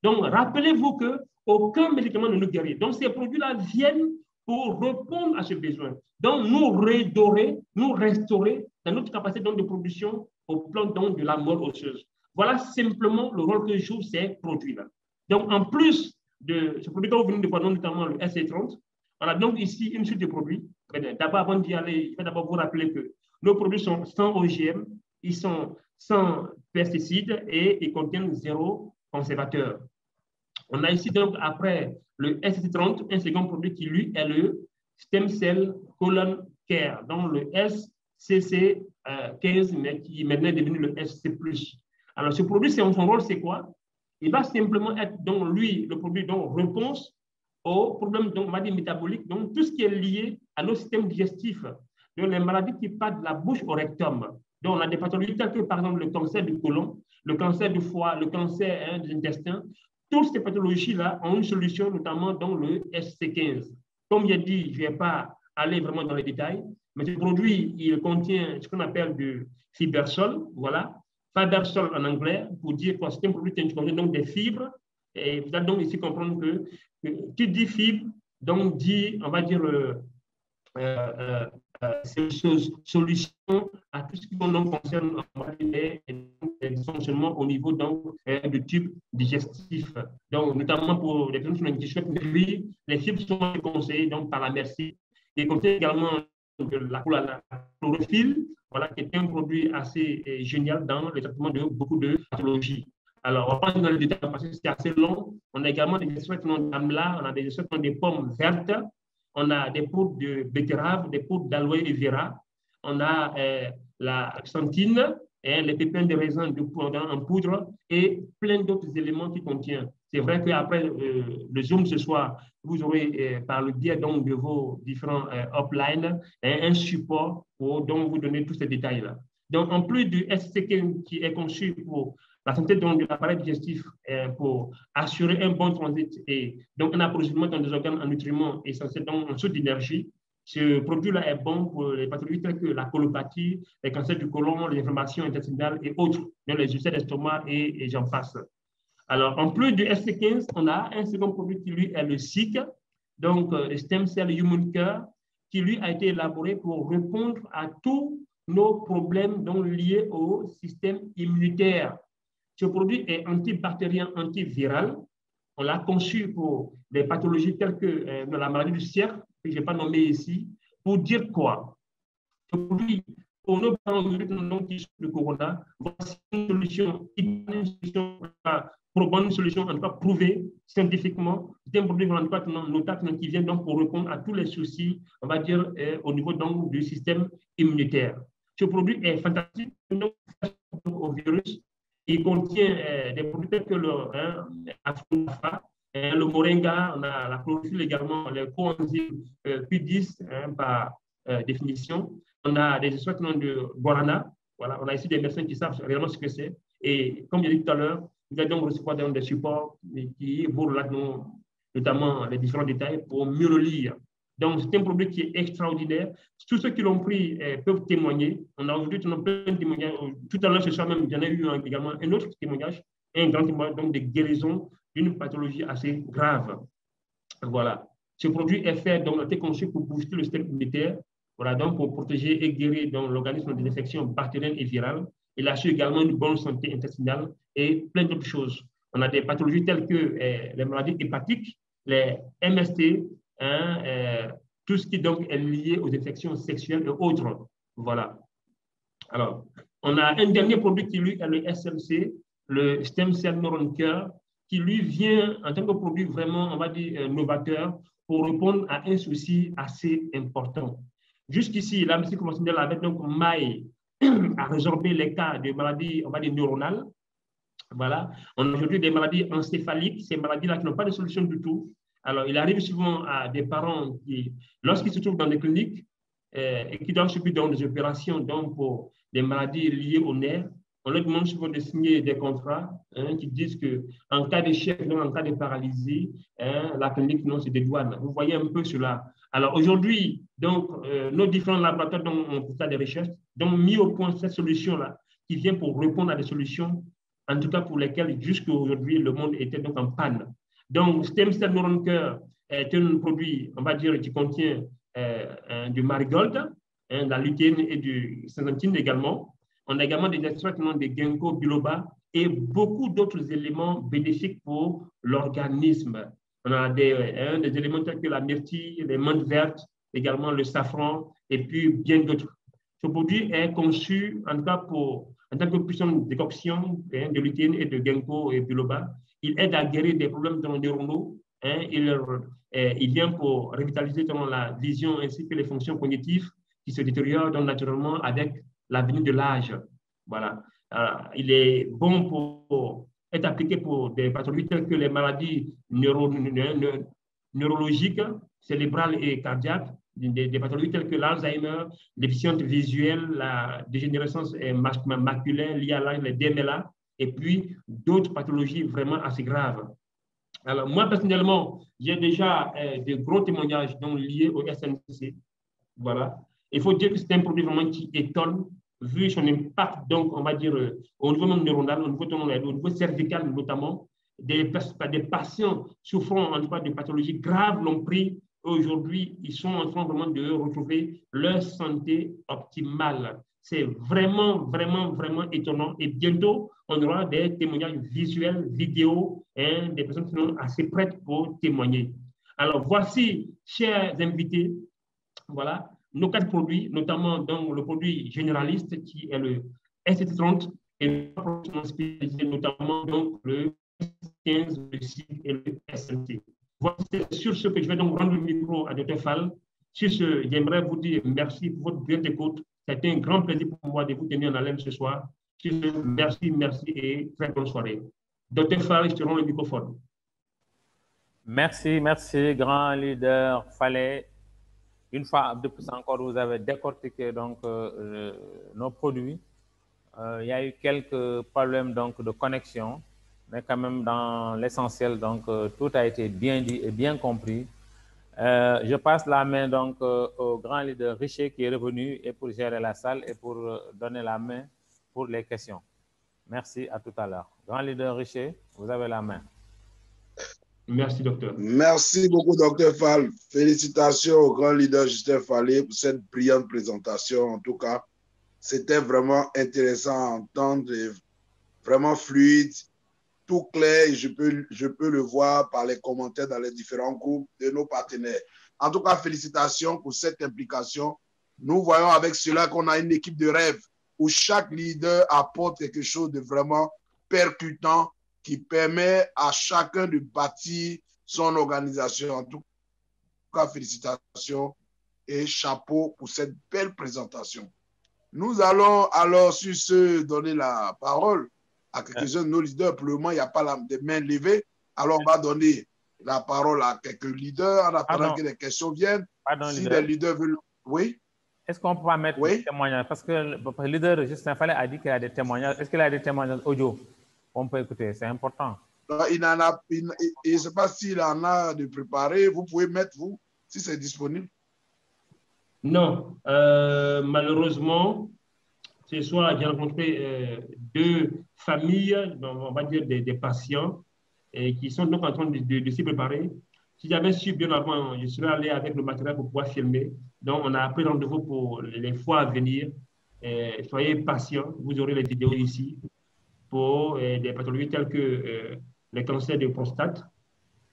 Donc, rappelez-vous qu'aucun médicament ne nous guérit. Donc, ces produits-là viennent pour répondre à ce besoin. Donc, nous redorer, nous restaurer dans notre capacité donc, de production au plan donc, de la moelle osseuse. Voilà simplement le rôle que jouent ces produits-là. Donc, en plus de ce produit que vous venez de voir, notamment le SC30, on a donc ici une suite de produits. D'abord, avant d'y aller, je vais d'abord vous rappeler que nos produits sont sans OGM, ils sont sans pesticides et ils contiennent 0 conservateur. On a ici donc après le SC30, un second produit qui lui est le Stem Cell Colon Care, donc le SCC15, mais qui maintenant est devenu le SC+. Alors ce produit, son rôle, c'est quoi? Il va simplement être donc lui, le produit donc réponse aux problèmes donc, métaboliques, donc tout ce qui est lié à nos systèmes digestifs, donc les maladies qui partent de la bouche au rectum. Donc on a des pathologies telles que par exemple le cancer du côlon, le cancer du foie, le cancer des intestins. Toutes ces pathologies-là ont une solution, notamment dans le SC15. Comme j'ai dit, je ne vais pas aller vraiment dans les détails, mais ce produit, il contient ce qu'on appelle du fibersol, voilà, fibersol en anglais, pour dire que c'est un produit qui contient donc des fibres. Et vous allez donc ici comprendre que qui dit fibre donc dit, on va dire, solution à tout ce qui concerne les dysfonctionnements au niveau du tube digestif. Donc, notamment pour les personnes qui souhaitent maigrir, les fibres sont conseillées donc, par la merci. Et contient également de la chlorophylle, voilà, qui est un produit assez génial dans le traitement de beaucoup de pathologies. Alors, on va prendre dans le détail parce que c'est assez long. On a également des extraits d'amla, on a des extraits des pommes vertes, on a des poudres de betterave, des poudres d'aloe et vera, on a la xanthine, les pépins de raisin en poudre et plein d'autres éléments qui contient. C'est vrai qu'après le Zoom ce soir, vous aurez par le biais donc, de vos différents uplines un support pour donc, vous donner tous ces détails-là. Donc, en plus du SCK qui est conçu pour la santé donc, de l'appareil digestif pour assurer un bon transit et donc un approvisionnement dans des organes en nutriments essentiels, donc en source d'énergie. Ce produit-là est bon pour les pathologies telles que la colopathie, les cancers du côlon, les inflammations intestinales et autres, les ulcères d'estomac et j'en passe. Alors, en plus du SC15, on a un second produit qui, lui, est le SIC, donc le Stem Cell Human Care, qui, lui, a été élaboré pour répondre à tous nos problèmes donc, liés au système immunitaire. Ce produit est antibactérien, antiviral. On l'a conçu pour des pathologies telles que la maladie du cercle, que je n'ai pas nommé ici, pour dire quoi? Ce produit, pour nos parents qui sont le corona, voici une solution, une solution en tout cas prouvée scientifiquement. C'est un produit en tout cas notable qui vient donc pour répondre à tous les soucis, on va dire, au niveau donc, du système immunitaire. Ce produit est fantastique au virus. Il contient des produits tels que le le moringa, on a la chlorophylle également, les coenzymes Q10 par définition. On a des extraits de guarana. Voilà, on a ici des médecins qui savent réellement ce que c'est. Et comme je l'ai dit tout à l'heure, vous allez donc recevoir des supports qui vous relatent notamment les différents détails pour mieux le lire. Donc, c'est un produit qui est extraordinaire. Tous ceux qui l'ont pris peuvent témoigner. On a aujourd'hui plein de témoignages. Tout à l'heure, ce soir même, j'en ai eu également un autre témoignage, un grand témoignage donc de guérison d'une pathologie assez grave. Voilà. Ce produit est fait, donc, a été conçu pour booster le système immunitaire, voilà, donc pour protéger et guérir l'organisme des infections bactériennes et virales. Il assure également une bonne santé intestinale et plein d'autres choses. On a des pathologies telles que les maladies hépatiques, les MST, tout ce qui donc est lié aux infections sexuelles et autres. Voilà. Alors, on a un dernier produit qui, lui, est le SMC, le Stem Cell Neuron Care, qui, lui, vient en tant que produit vraiment, on va dire, novateur pour répondre à un souci assez important. Jusqu'ici, la médecine conventionnelle avait donc maille à résorber les cas de maladies, on va dire, neuronales. Voilà. On a aujourd'hui des maladies encéphaliques, ces maladies-là qui n'ont pas de solution du tout. Alors, il arrive souvent à des parents qui, lorsqu'ils se trouvent dans des cliniques et qui doivent subir des opérations donc, pour des maladies liées aux nerfs, on leur demande souvent de signer des contrats qui disent qu'en cas d'échec, en cas de paralysie, la clinique non, se dédouane. Vous voyez un peu cela. Alors aujourd'hui, donc, nos différents laboratoires ont pour ça des recherches, donc mis au point cette solution-là qui vient pour répondre à des solutions, en tout cas pour lesquelles jusqu'à aujourd'hui le monde était donc en panne. Donc, Stem Cell Neuron Care est un produit, on va dire, qui contient du marigold, de la lutéine et du xanthine également. On a également des extraits de ginkgo biloba et beaucoup d'autres éléments bénéfiques pour l'organisme. On a des éléments tels que la myrtille, les menthes vertes, également le safran et puis bien d'autres. Ce produit est conçu en tout cas en tant que puissante décoction de lutéine et de ginkgo et biloba. Il aide à guérir des problèmes neuronaux. Il vient pour revitaliser la vision ainsi que les fonctions cognitives qui se détériorent donc, naturellement avec la venue de l'âge. Voilà. Il est bon pour être appliqué pour des pathologies telles que les maladies neurologiques, cérébrales et cardiaques, des pathologies telles que l'Alzheimer, déficience visuelle, la dégénérescence maculaire liée à l'âge, les DMLA, et puis d'autres pathologies vraiment assez graves. Alors, moi, personnellement, j'ai déjà de gros témoignages donc, liés au SNC. Voilà. Il faut dire que c'est un produit vraiment qui étonne, vu son impact, donc, on va dire, au niveau neuronal, au niveau cervical notamment. Des patients souffrant en tout cas de pathologies graves l'ont pris aujourd'hui, ils sont en train vraiment de retrouver leur santé optimale. C'est vraiment, vraiment, vraiment étonnant. Et bientôt, on aura des témoignages visuels, vidéo, et des personnes qui sont assez prêtes pour témoigner. Alors, voici, chers invités, voilà, nos 4 produits, notamment donc, le produit généraliste qui est le ST30 et le produit spécialisé, notamment donc, le S15, le SIG et le SNT. Voilà, c'est sur ce que je vais donc rendre le micro à Dr. Fall. Sur ce, j'aimerais vous dire merci pour votre brillante écoute. C'était un grand plaisir pour moi de vous tenir en haleine ce soir. Sur ce, merci, merci et très bonne soirée. Dr. Fall, je te rends le microphone. Merci, merci, grand leader Fallet. Une fois de plus encore, vous avez décortiqué donc, nos produits. Il y a eu quelques problèmes donc, de connexion, mais quand même dans l'essentiel, donc tout a été bien dit et bien compris. Je passe la main donc au grand leader Richer qui est revenu et pour gérer la salle et pour donner la main pour les questions. Merci, à tout à l'heure. Grand leader Richer, vous avez la main. Merci, docteur. Merci beaucoup, docteur Fall. Félicitations au grand leader Justin Fallet pour cette brillante présentation. En tout cas, c'était vraiment intéressant à entendre, et vraiment fluide, tout clair. Et je peux le voir par les commentaires dans les différents groupes de nos partenaires. En tout cas, félicitations pour cette implication. Nous voyons avec cela qu'on a une équipe de rêve où chaque leader apporte quelque chose de vraiment percutant qui permet à chacun de bâtir son organisation. En tout cas, félicitations et chapeau pour cette belle présentation. Nous allons alors sur ce donner la parole à quelques-uns de nos leaders. Pour le moment, il n'y a pas de main levée. Alors, on va donner la parole à quelques leaders en attendant que les questions viennent. Si les leaders veulent... Oui? Est-ce qu'on peut pas mettre des témoignages? Parce que le leader Justin Fallet a dit qu'il a des témoignages. Est-ce qu'il a des témoignages audio? On peut écouter, c'est important. Non, il n'en a, je ne sais pas s'il en a de préparé. Vous pouvez mettre, vous, si c'est disponible. Non, malheureusement, ce soir, j'ai rencontré 2 familles, on va dire des patients, qui sont donc en train de s'y préparer. Si j'avais su bien avant, je serais allé avec le matériel pour pouvoir filmer. Donc, on a pris rendez-vous pour les fois à venir. Soyez patients, vous aurez les vidéos ici pour des pathologies telles que les cancers de prostate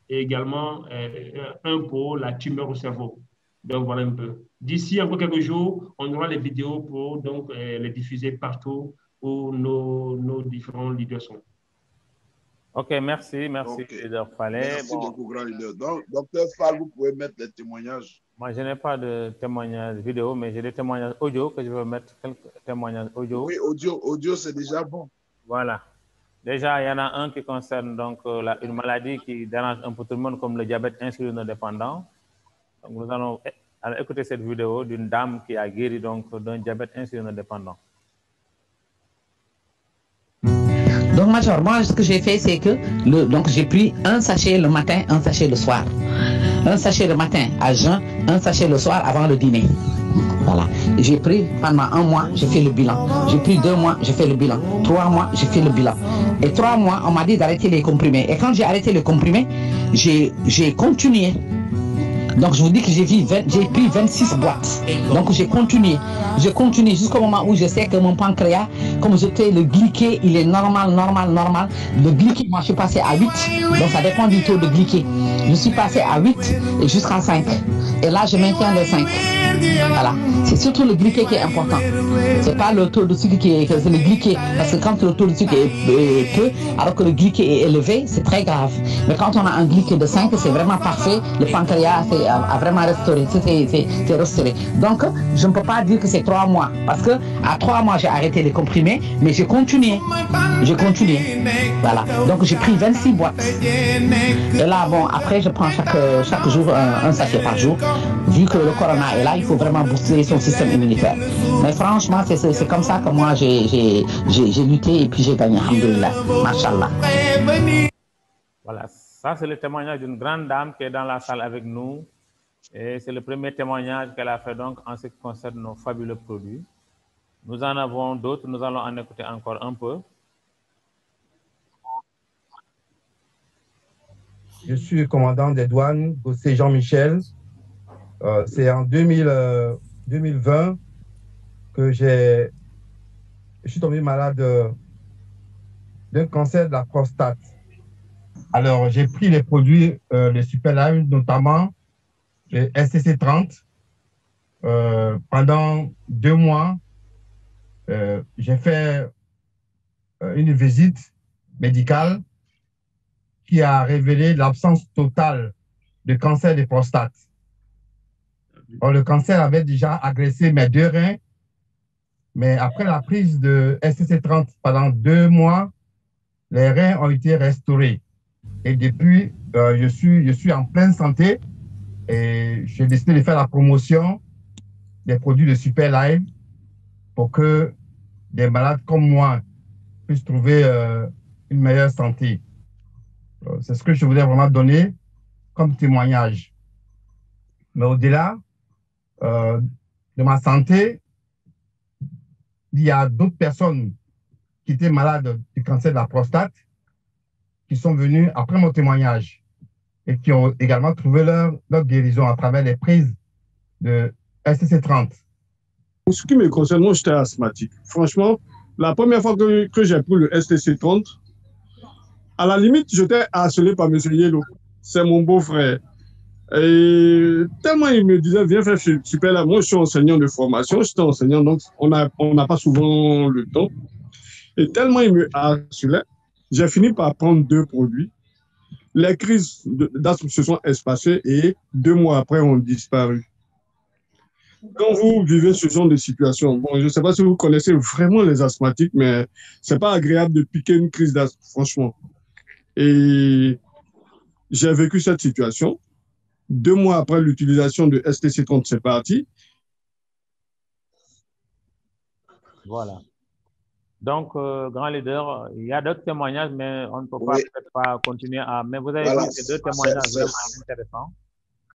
et également un pour la tumeur au cerveau. Donc, voilà un peu. D'ici encore quelques jours, on aura les vidéos pour donc, les diffuser partout où nos différents leaders sont. OK, merci, leader Fallet. Merci beaucoup, grand leader. Donc, docteur Fall, vous pouvez mettre les témoignages. Moi, je n'ai pas de témoignages vidéo, mais j'ai des témoignages audio que je vais mettre, quelques témoignages audio. Oui, audio c'est déjà bon. Voilà. Déjà, il y en a un qui concerne donc une maladie qui dérange un peu tout le monde, comme le diabète insulinodépendant. Donc, nous allons écouter cette vidéo d'une dame qui a guéri donc d'un diabète insulinodépendant. Donc, Major, moi, ce que j'ai fait, c'est que donc j'ai pris un sachet le matin, un sachet le soir. Un sachet le matin à jeun, un sachet le soir avant le dîner. Voilà. J'ai pris pendant 1 mois, j'ai fait le bilan. J'ai pris 2 mois, j'ai fait le bilan. 3 mois, j'ai fait le bilan. Et 3 mois, on m'a dit d'arrêter les comprimés. Et quand j'ai arrêté les comprimés, j'ai continué. Donc, je vous dis que j'ai pris 26 boîtes. Donc, j'ai continué. J'ai continué jusqu'au moment où je sais que mon pancréas, comme j'étais, le glyqué, il est normal. Le glyqué, moi, je suis passé à 8. Donc, ça dépend du taux de glyqué. Je suis passé à 8 et jusqu'à 5. Et là, je maintiens les 5. Voilà. C'est surtout le glyqué qui est important. C'est pas le taux de sucre c'est le glyqué. Parce que quand le taux de sucre est peu, alors que le glyqué est élevé, c'est très grave. Mais quand on a un glyqué de 5, c'est vraiment parfait. Le pancréas a vraiment restauré. C'est restauré. Donc, je ne peux pas dire que c'est 3 mois. Parce que à 3 mois, j'ai arrêté les comprimés, mais j'ai continué. Voilà. Donc, j'ai pris 26 boîtes. Et là, bon, après, je prends chaque jour un sachet par jour. Vu que le corona est là, il faut vraiment booster son système immunitaire. Mais franchement, c'est comme ça que moi, j'ai lutté et puis j'ai gagné. Alhamdoulilah. Machallah. Voilà, ça c'est le témoignage d'une grande dame qui est dans la salle avec nous. Et c'est le premier témoignage qu'elle a fait donc en ce qui concerne nos fabuleux produits. Nous en avons d'autres, nous allons en écouter encore un peu. Je suis le commandant des douanes, Gossé Jean-Michel. C'est en 2020 que je suis tombé malade d'un cancer de la prostate. Alors, j'ai pris les produits, les Super Life, notamment le STC30. Pendant 2 mois, j'ai fait une visite médicale qui a révélé l'absence totale de cancer de prostate. Or, le cancer avait déjà agressé mes 2 reins, mais après la prise de STC30 pendant 2 mois, les reins ont été restaurés. Et depuis, je suis en pleine santé et j'ai décidé de faire la promotion des produits de Super Life pour que des malades comme moi puissent trouver une meilleure santé. C'est ce que je voulais vraiment donner comme témoignage. Mais au-delà de ma santé, il y a d'autres personnes qui étaient malades du cancer de la prostate qui sont venues après mon témoignage et qui ont également trouvé leur guérison à travers les prises de STC30. Pour ce qui me concerne, moi, j'étais asthmatique. Franchement, la première fois que j'ai pris le STC30, à la limite, j'étais harcelé par M. Yellow. C'est mon beau-frère. Et tellement il me disait, viens faire Super Life. Moi, je suis enseignant de formation, j'étais enseignant, donc on n'a pas souvent le temps. Et tellement il me harcelait, j'ai fini par prendre 2 produits. Les crises d'asthme se sont espacées et 2 mois après ont disparu. Quand vous vivez ce genre de situation, bon, je ne sais pas si vous connaissez vraiment les asthmatiques, mais ce n'est pas agréable de piquer une crise d'asthme, franchement. Et j'ai vécu cette situation. 2 mois après l'utilisation de STC30, c'est parti. Voilà. Donc, grand leader, il y a d'autres témoignages, mais on ne peut pas, peut-être pas continuer à... Mais vous avez vu ces 2 témoignages vraiment intéressants.